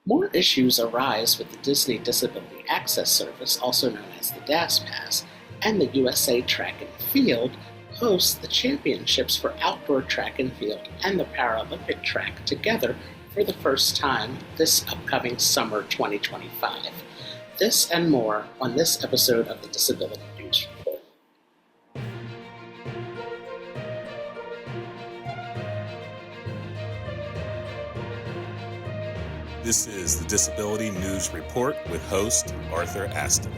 More issues arise with the Disney Disability Access Service, also known as the DAS Pass, and the USA Track and Field hosts the championships for outdoor track and field and the Paralympic track together for the first time this upcoming summer 2025. This and more on this episode of the Disability News Report. This is the Disability News Report with host Arthur Aston.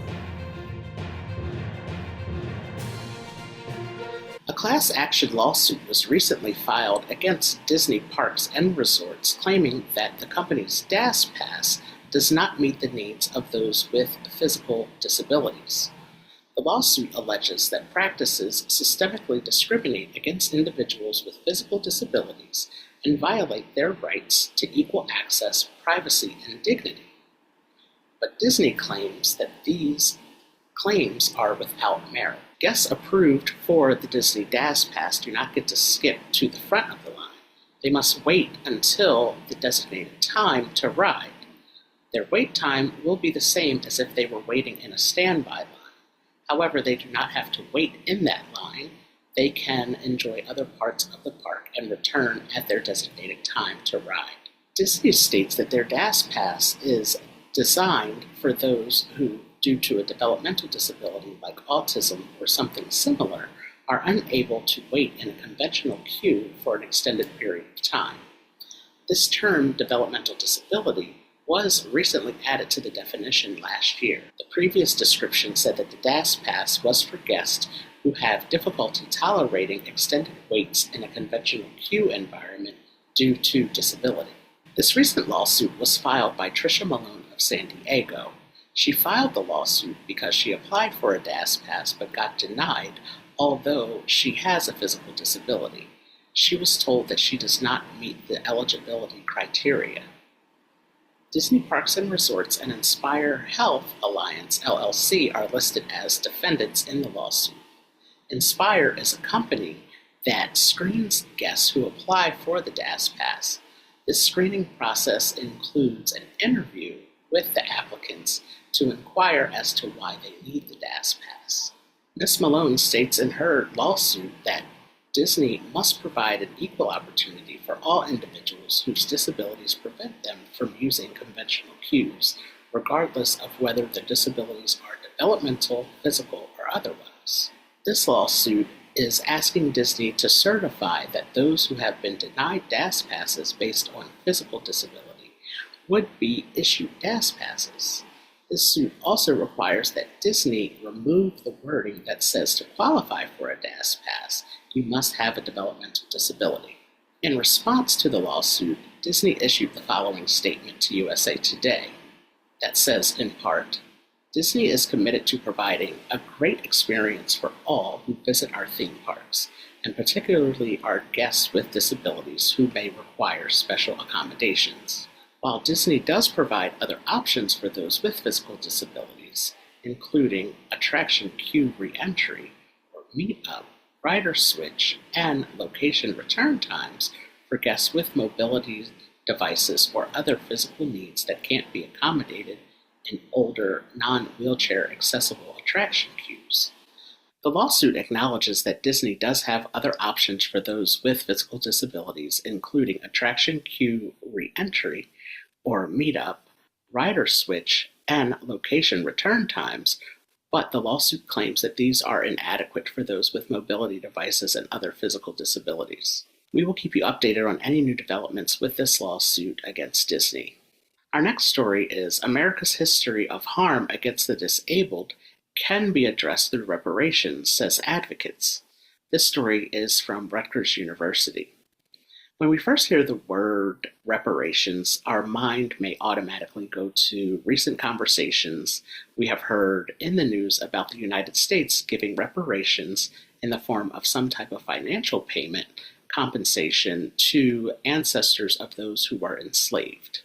A class action lawsuit was recently filed against Disney Parks and Resorts, claiming that the company's DAS Pass does not meet the needs of those with physical disabilities. The lawsuit alleges that practices systemically discriminate against individuals with physical disabilities and violate their rights to equal access, privacy, and dignity. But Disney claims that these claims are without merit. Guests approved for the Disney DAS Pass do not get to skip to the front of the line. They must wait until the designated time to ride. Their wait time will be the same as if they were waiting in a standby line. However, they do not have to wait in that line. They can enjoy other parts of the park and return at their designated time to ride. Disney states that their DAS Pass is designed for those who, due to a developmental disability like autism or something similar, are unable to wait in a conventional queue for an extended period of time. This term, developmental disability, was recently added to the definition last year. The previous description said that the DAS Pass was for guests who have difficulty tolerating extended waits in a conventional queue environment due to disability. This recent lawsuit was filed by Tricia Malone of San Diego. She filed the lawsuit because she applied for a DAS Pass but got denied, although she has a physical disability. She was told that she does not meet the eligibility criteria. Disney Parks and Resorts and Inspire Health Alliance, LLC, are listed as defendants in the lawsuit. Inspire is a company that screens guests who apply for the DAS Pass. This screening process includes an interview with the applicants to inquire as to why they need the DAS Pass. Ms. Malone states in her lawsuit that Disney must provide an equal opportunity for all individuals whose disabilities prevent them from using conventional queues, regardless of whether their disabilities are developmental, physical, or otherwise. This lawsuit is asking Disney to certify that those who have been denied DAS Passes based on physical disability would be issued DAS Passes. This suit also requires that Disney remove the wording that says to qualify for a DAS Pass, you must have a developmental disability. In response to the lawsuit, Disney issued the following statement to USA Today that says, in part, Disney is committed to providing a great experience for all who visit our theme parks, and particularly our guests with disabilities who may require special accommodations. While Disney does provide other options for those with physical disabilities, including attraction queue re-entry or meet-up, rider switch, and location return times for guests with mobility devices or other physical needs that can't be accommodated in older, non-wheelchair accessible attraction queues. The lawsuit acknowledges that Disney does have other options for those with physical disabilities, including attraction queue re-entry or meet-up, rider switch, and location return times, but the lawsuit claims that these are inadequate for those with mobility devices and other physical disabilities. We will keep you updated on any new developments with this lawsuit against Disney. Our next story is America's history of harm against the disabled can be addressed through reparations, says advocates. This story is from Rutgers University. When we first hear the word reparations, our mind may automatically go to recent conversations we have heard in the news about the United States giving reparations in the form of some type of financial payment compensation to ancestors of those who were enslaved.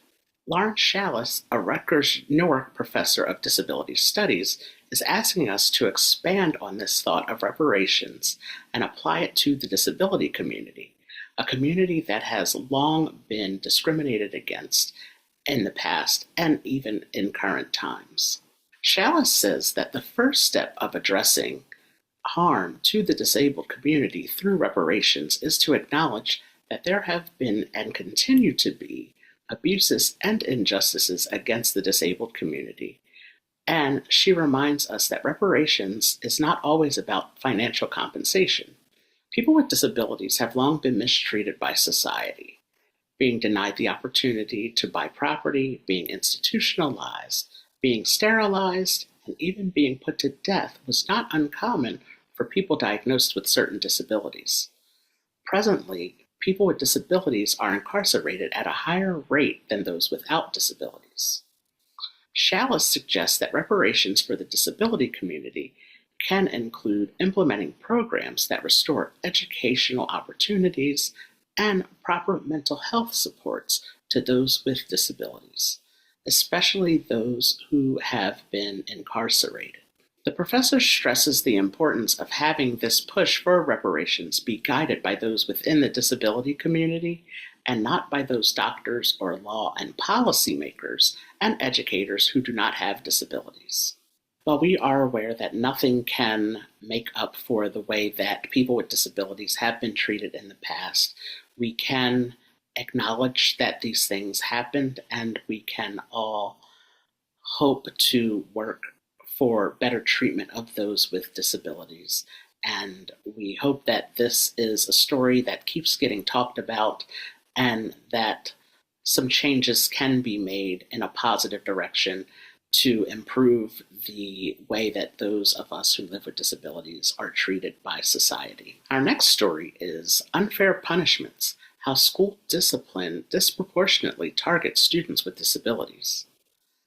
Lawrence Shallis, a Rutgers Newark professor of disability studies, is asking us to expand on this thought of reparations and apply it to the disability community, a community that has long been discriminated against in the past and even in current times. Shallis says that the first step of addressing harm to the disabled community through reparations is to acknowledge that there have been and continue to be abuses and injustices against the disabled community. And she reminds us that reparations is not always about financial compensation. People with disabilities have long been mistreated by society, being denied the opportunity to buy property, being institutionalized, being sterilized, and even being put to death was not uncommon for people diagnosed with certain disabilities. Presently, people with disabilities are incarcerated at a higher rate than those without disabilities. Shallis suggests that reparations for the disability community can include implementing programs that restore educational opportunities and proper mental health supports to those with disabilities, especially those who have been incarcerated. The professor stresses the importance of having this push for reparations be guided by those within the disability community and not by those doctors or law and policymakers and educators who do not have disabilities. While we are aware that nothing can make up for the way that people with disabilities have been treated in the past, we can acknowledge that these things happened, and we can all hope to work for better treatment of those with disabilities. And we hope that this is a story that keeps getting talked about and that some changes can be made in a positive direction to improve the way that those of us who live with disabilities are treated by society. Our next story is Unfair Punishments: How School Discipline Disproportionately Targets Students with Disabilities.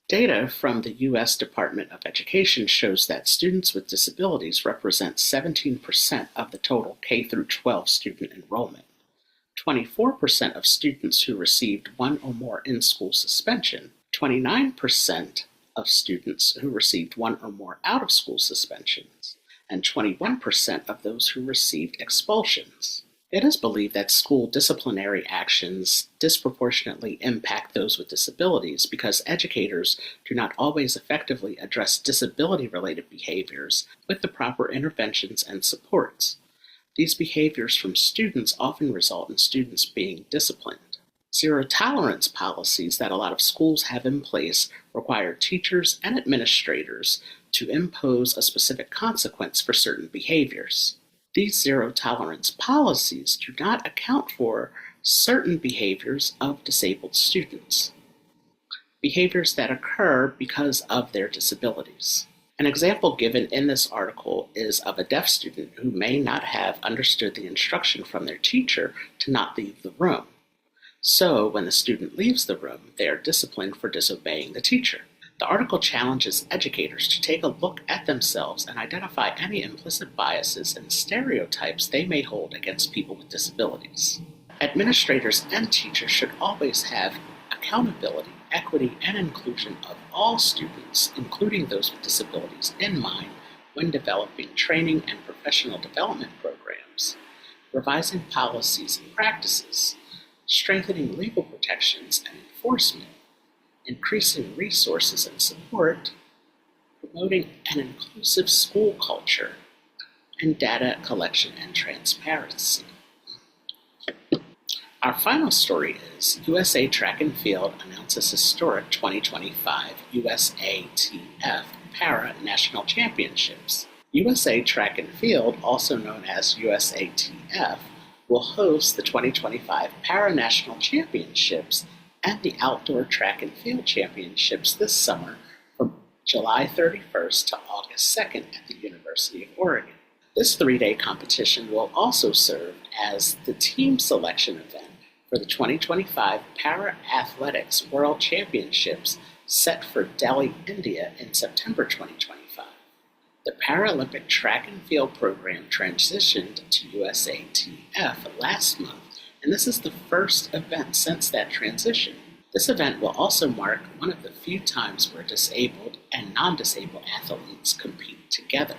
Data from the U.S. Department of Education shows that students with disabilities represent 17% of the total K-12 student enrollment, 24% of students who received one or more in-school suspension, 29% of students who received one or more out-of-school suspensions, and 21% of those who received expulsions. It is believed that school disciplinary actions disproportionately impact those with disabilities because educators do not always effectively address disability-related behaviors with the proper interventions and supports. These behaviors from students often result in students being disciplined. Zero-tolerance policies that a lot of schools have in place require teachers and administrators to impose a specific consequence for certain behaviors. These zero-tolerance policies do not account for certain behaviors of disabled students, behaviors that occur because of their disabilities. An example given in this article is of a deaf student who may not have understood the instruction from their teacher to not leave the room. So, when the student leaves the room, they are disciplined for disobeying the teacher. The article challenges educators to take a look at themselves and identify any implicit biases and stereotypes they may hold against people with disabilities. Administrators and teachers should always have accountability, equity, and inclusion of all students, including those with disabilities, in mind when developing training and professional development programs, revising policies and practices, strengthening legal protections and enforcement, increasing resources and support, promoting an inclusive school culture, and data collection and transparency. Our final story is USA Track and Field announces historic 2025 USATF Para National Championships. USA Track and Field, also known as USATF, will host the 2025 Para National Championships and the Outdoor Track and Field Championships this summer from July 31st to August 2nd at the University of Oregon. This three-day competition will also serve as the team selection event for the 2025 Para Athletics World Championships set for Delhi, India in September 2025. The Paralympic Track and Field program transitioned to USATF last month, and this is the first event since that transition. This event will also mark one of the few times where disabled and non-disabled athletes compete together.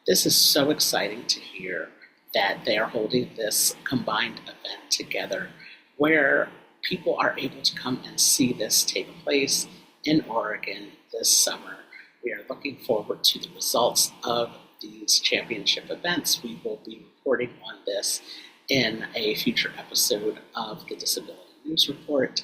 This is so exciting to hear that they are holding this combined event together where people are able to come and see this take place in Oregon this summer. We are looking forward to the results of these championship events. We will be reporting on this in a future episode of the Disability News Report.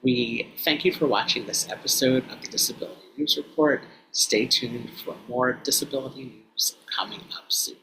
We thank you for watching this episode of the Disability News Report. Stay tuned for more disability news coming up soon.